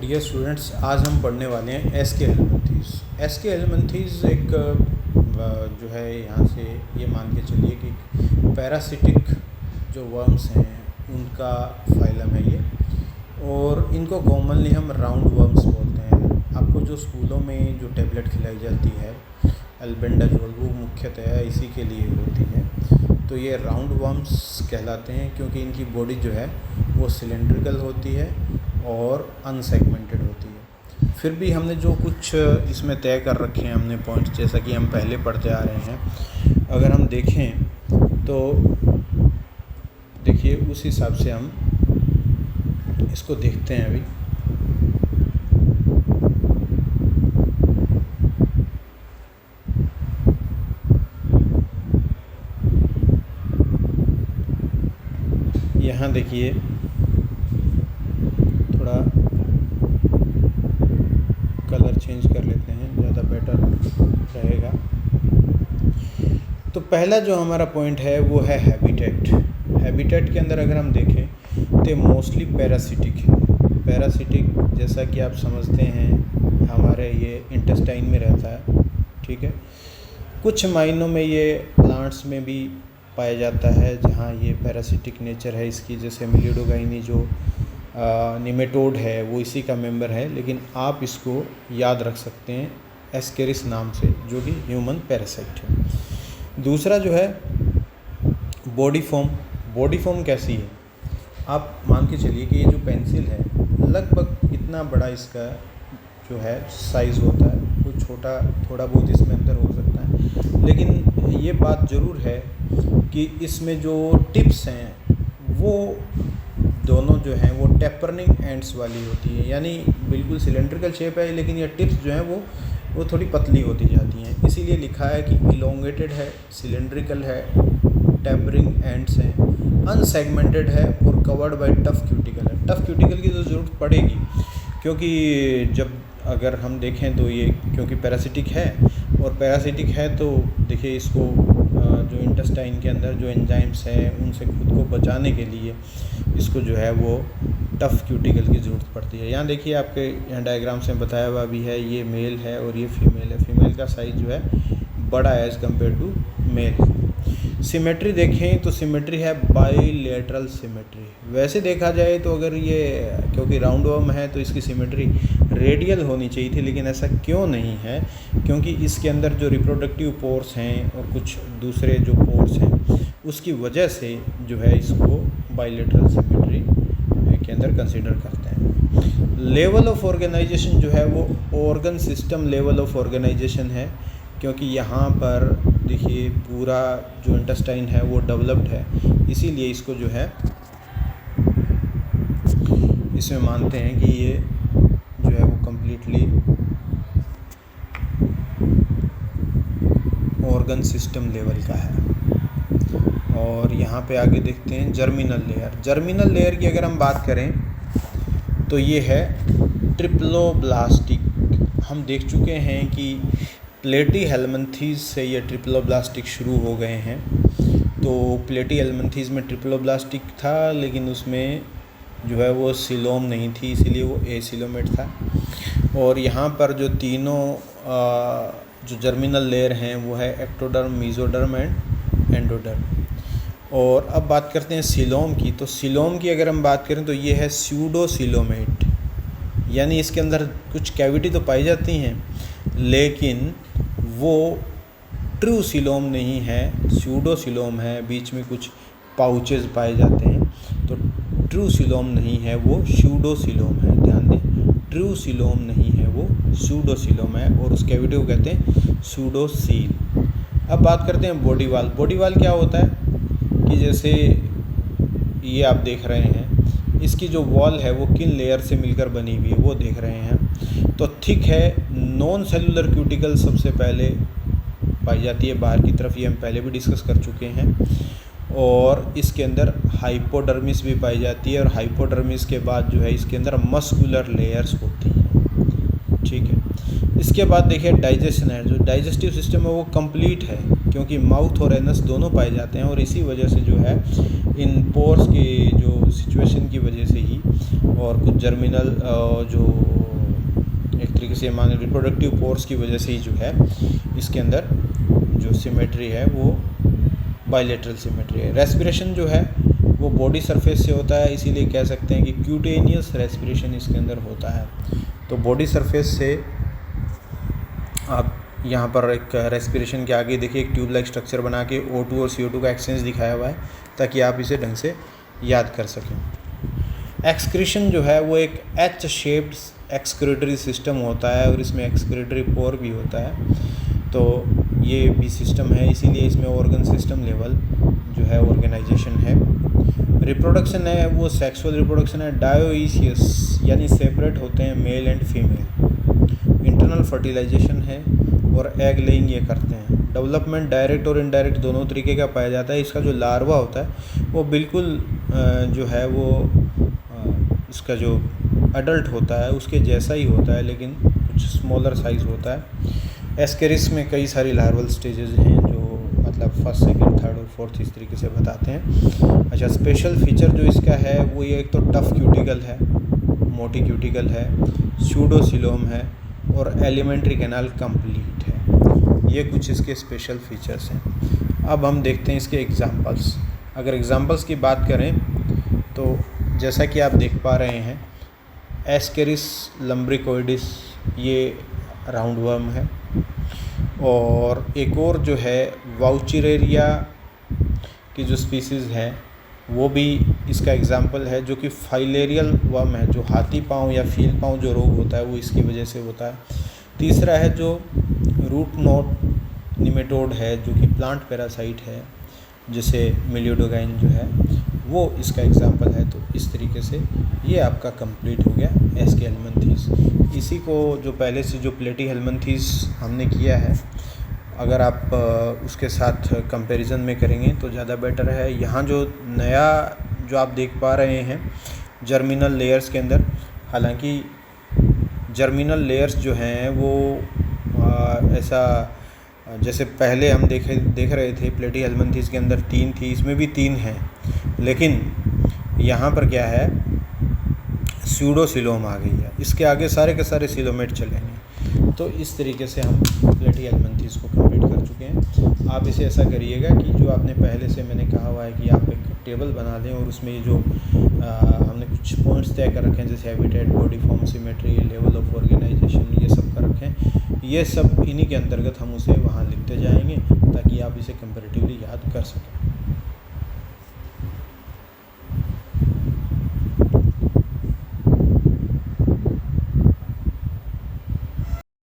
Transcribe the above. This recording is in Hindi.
डियर स्टूडेंट्स, आज हम पढ़ने वाले हैं एस के हेलमिंथेस। एस के हेलमिंथेस एक जो है यहाँ से ये मान के चलिए कि पैरासिटिक जो वर्म्स हैं उनका फाइलम है ये, और इनको कॉमनली हम राउंड वर्म्स बोलते हैं। आपको जो स्कूलों में जो टेबलेट खिलाई जाती है एल्बेंडाजोल, वो मुख्यतः इसी के लिए होती है। तो ये राउंड वर्म्स कहलाते हैं क्योंकि इनकी बॉडी जो है वो सिलेंड्रिकल होती है और अनसेगमेंटेड होती है। फिर भी हमने जो कुछ इसमें तय कर रखे हैं हमने पॉइंट्स, जैसा कि हम पहले पढ़ते आ रहे हैं, अगर हम देखें तो देखिए उस हिसाब से हम इसको देखते हैं। अभी यहाँ देखिए थोड़ा कलर चेंज कर लेते हैं, ज़्यादा बेटर रहेगा। तो पहला जो हमारा पॉइंट है वो है हैबिटेट। हैबिटेट के अंदर अगर हम देखें तो मोस्टली पैरासिटिक है। पैरासिटिक जैसा कि आप समझते हैं हमारे ये इंटेस्टाइन में रहता है, ठीक है। कुछ मायनों में ये प्लांट्स में भी पाया जाता है जहाँ ये पैरासिटिक नेचर है इसकी, जैसे मिलिडोगाइनी जो निमेटोड है वो इसी का मेंबर है, लेकिन आप इसको याद रख सकते हैं एस्केरिस नाम से, जो कि ह्यूमन पैरासाइट है। दूसरा जो है बॉडी फॉर्म। बॉडी फॉर्म कैसी है, आप मान के चलिए कि ये जो पेंसिल है लगभग इतना बड़ा इसका जो है साइज़ होता है, कुछ छोटा थोड़ा बहुत इसमें अंदर हो सकता है, लेकिन ये बात ज़रूर है कि इसमें जो टिप्स हैं वो दोनों जो हैं वो टेपरनिंग एंड्स वाली होती है, यानी बिल्कुल सिलेंड्रिकल शेप है, लेकिन ये टिप्स जो हैं वो थोड़ी पतली होती जाती हैं। इसीलिए लिखा है कि इलोंगेटेड है, सिलेंड्रिकल है, टेपरिंग एंड्स हैं, अनसेगमेंटेड है और कवर्ड बाय टफ क्यूटिकल है। टफ क्यूटिकल की तो ज़रूरत पड़ेगी क्योंकि जब अगर हम देखें तो ये क्योंकि पैरासिटिक है, और पैरासिटिक है तो देखिए इसको जो इंटेस्टाइन के अंदर जो एंजाइम्स हैं उनसे खुद को बचाने के लिए इसको जो है वो टफ क्यूटिकल की ज़रूरत पड़ती है। यहाँ देखिए आपके यहाँ डायग्राम से बताया हुआ भी है, ये मेल है और ये फीमेल है। फीमेल का साइज़ जो है बड़ा है as compare to male. Symmetry देखें तो सिमेट्री है बाईलेटरल सिमेट्री। वैसे देखा जाए तो अगर ये क्योंकि राउंड वर्म है तो इसकी सिमेट्री रेडियल होनी चाहिए थी, लेकिन ऐसा क्यों नहीं है, क्योंकि इसके अंदर जो रिप्रोडक्टिव पोर्स हैं और कुछ दूसरे जो पोर्स हैं उसकी वजह से जो है इसको बाईलेटरल सिमेट्री के अंदर कंसीडर करते हैं। लेवल ऑफ ऑर्गेनाइजेशन जो है वो organ system level of organisation है, क्योंकि यहाँ पर देखिए पूरा जो इंटेस्टाइन है वो डेवलप्ड है, इसीलिए इसको जो है इसमें मानते हैं कि ये जो है वो कम्प्लीटली ऑर्गन सिस्टम लेवल का है। और यहाँ पे आगे देखते हैं जर्मिनल लेयर। जर्मिनल लेयर की अगर हम बात करें तो ये है ट्रिप्लोब्लास्टिक। हम देख चुके हैं कि प्लेटी हेलमिंथेस से ये ट्रिप्लोब्लास्टिक शुरू हो गए हैं। तो प्लेटी हेलमिंथेस में ट्रिप्लोब्लास्टिक था, लेकिन उसमें जो है वो सिलोम नहीं थी, इसीलिए वो एसिलोमेट था। और यहाँ पर जो तीनों जो जर्मिनल लेयर हैं वो है एक्टोडर्म, मेसोडर्म एंड एंडोडर्म। और अब बात करते हैं सिलोम की। तो सिलोम की अगर हम बात करें तो ये है स्यूडोसिलोमेट, यानी इसके अंदर कुछ कैविटी तो पाई जाती हैं लेकिन वो ट्रू सिलोम नहीं है, स्यूडोसिलोम है, बीच में कुछ पाउचेस पाए जाते हैं। तो ट्रू सिलोम नहीं है, वो स्यूडोसिलोम है। ध्यान दें, ट्रू सिलोम नहीं है, वो स्यूडोसिलोम है, और उस कैविटी को कहते हैं स्यूडोसील। अब बात करते हैं बॉडी वाल। बॉडी वाल क्या होता है कि जैसे ये आप देख रहे हैं, इसकी जो वॉल है वो किन लेयर से मिलकर बनी हुई है वो देख रहे हैं। तो थिक है, नॉन सेलुलर क्यूटिकल सबसे पहले पाई जाती है बाहर की तरफ, ये हम पहले भी डिस्कस कर चुके हैं। और इसके अंदर हाइपोडर्मिस भी पाई जाती है, और हाइपोडर्मिस के बाद जो है इसके अंदर मस्कुलर लेयर्स होती हैं, ठीक है। इसके बाद देखिए डाइजेशन है। जो डाइजेस्टिव सिस्टम है वो कंप्लीट है, क्योंकि माउथ और एनस दोनों पाए जाते हैं, और इसी वजह से जो है इन पोर्स की जो सिचुएशन की वजह से ही और कुछ जर्मिनल जो एक तरीके से मान रिप्रोडक्टिव पोर्स की वजह से ही जो है इसके अंदर जो सिमेट्री है वो बायलैटरल सिमेट्री है। रेस्पिरेशन जो है वो बॉडी सरफेस से होता है, इसीलिए कह सकते हैं कि क्यूटेनियस रेस्पिरेशन इसके अंदर होता है। तो बॉडी सरफेस से आप यहाँ पर एक रेस्पिरेशन के आगे देखिए एक ट्यूब लाइक स्ट्रक्चर बना के O2 और CO2 का एक्सचेंज दिखाया हुआ है ताकि आप इसे ढंग से याद कर सकें। एक्सक्रीशन जो है वो एक एच शेप्ड एक्सक्रीटरी सिस्टम होता है और इसमें एक्सक्रीटरी पोर भी होता है। तो ये भी सिस्टम है, इसीलिए इसमें ऑर्गन सिस्टम लेवल जो है ऑर्गेनाइजेशन है। रिप्रोडक्शन है वो सेक्सुअल रिप्रोडक्शन है, डायोइसियस यानी सेपरेट होते हैं male and female. Internal fertilisation है और एग लेइंग ये करते हैं। डेवलपमेंट डायरेक्ट और इनडायरेक्ट दोनों तरीके का पाया जाता है। इसका जो लार्वा होता है वो बिल्कुल जो है वो इसका जो अडल्ट होता है उसके जैसा ही होता है, लेकिन कुछ स्मॉलर साइज़ होता है। एस्केरिस में कई सारी लार्वल स्टेजेस हैं जो मतलब फर्स्ट, सेकंड, थर्ड और फोर्थ इस तरीके से बताते हैं। अच्छा, स्पेशल फीचर जो इसका है वो ये एक तो टफ क्यूटिकल है, मोटी क्यूटिकल है, स्यूडोसिलोम है और एलिमेंट्री कैनाल कंप्लीट है। ये कुछ इसके स्पेशल फीचर्स हैं। अब हम देखते हैं इसके एग्जांपल्स। अगर एग्जांपल्स की बात करें तो जैसा कि आप देख पा रहे हैं एस्केरिस लम्ब्रिकोइडिस ये राउंड वर्म है, और एक और जो है वाउचिरेरिया की जो स्पीसीज़ है वो भी इसका एग्जाम्पल है, जो कि फाइलेरियल वर्म है, जो हाथी पाँव या फील पाँव जो रोग होता है वो इसकी वजह से होता है। तीसरा है जो रूट नोट निमेटोड है जो कि प्लांट पैरासाइट है, जिसे मिलियोडोगाइन जो है वो इसका एग्जाम्पल है। तो इस तरीके से ये आपका कंप्लीट हो गया एस्केलमंथीस। इसी को जो पहले से जो प्लेटीहेल्मिन्थीस हमने किया है, अगर आप उसके साथ कंपैरिजन में करेंगे तो ज़्यादा बेटर है। यहाँ जो नया जो आप देख पा रहे हैं जर्मिनल लेयर्स के अंदर, हालांकि जर्मिनल लेयर्स जो हैं वो ऐसा जैसे पहले हम देख रहे थे प्लेटीहेल्मिन्थीस के अंदर 3 थी, इसमें भी 3 हैं, लेकिन यहाँ पर क्या है स्यूडोसिलोम आ गई है। इसके आगे सारे के सारे सिलोमेट चलेंगे। तो इस तरीके से हम प्लेटीहेल्मिन्थीस को कंप्लीट कर चुके हैं। आप इसे ऐसा करिएगा कि जो आपने पहले से मैंने कहा हुआ है कि आप एक टेबल बना दें और उसमें ये जो हमने कुछ पॉइंट्स तय कर रखे हैं जैसे habitat, body form, symmetry, level of organisation, ये सब कर रखें। ये सब इन्हीं के अंतर्गत हम उसे वहाँ लिखते जाएंगे ताकि आप इसे कंपैरेटिवली याद कर सकें।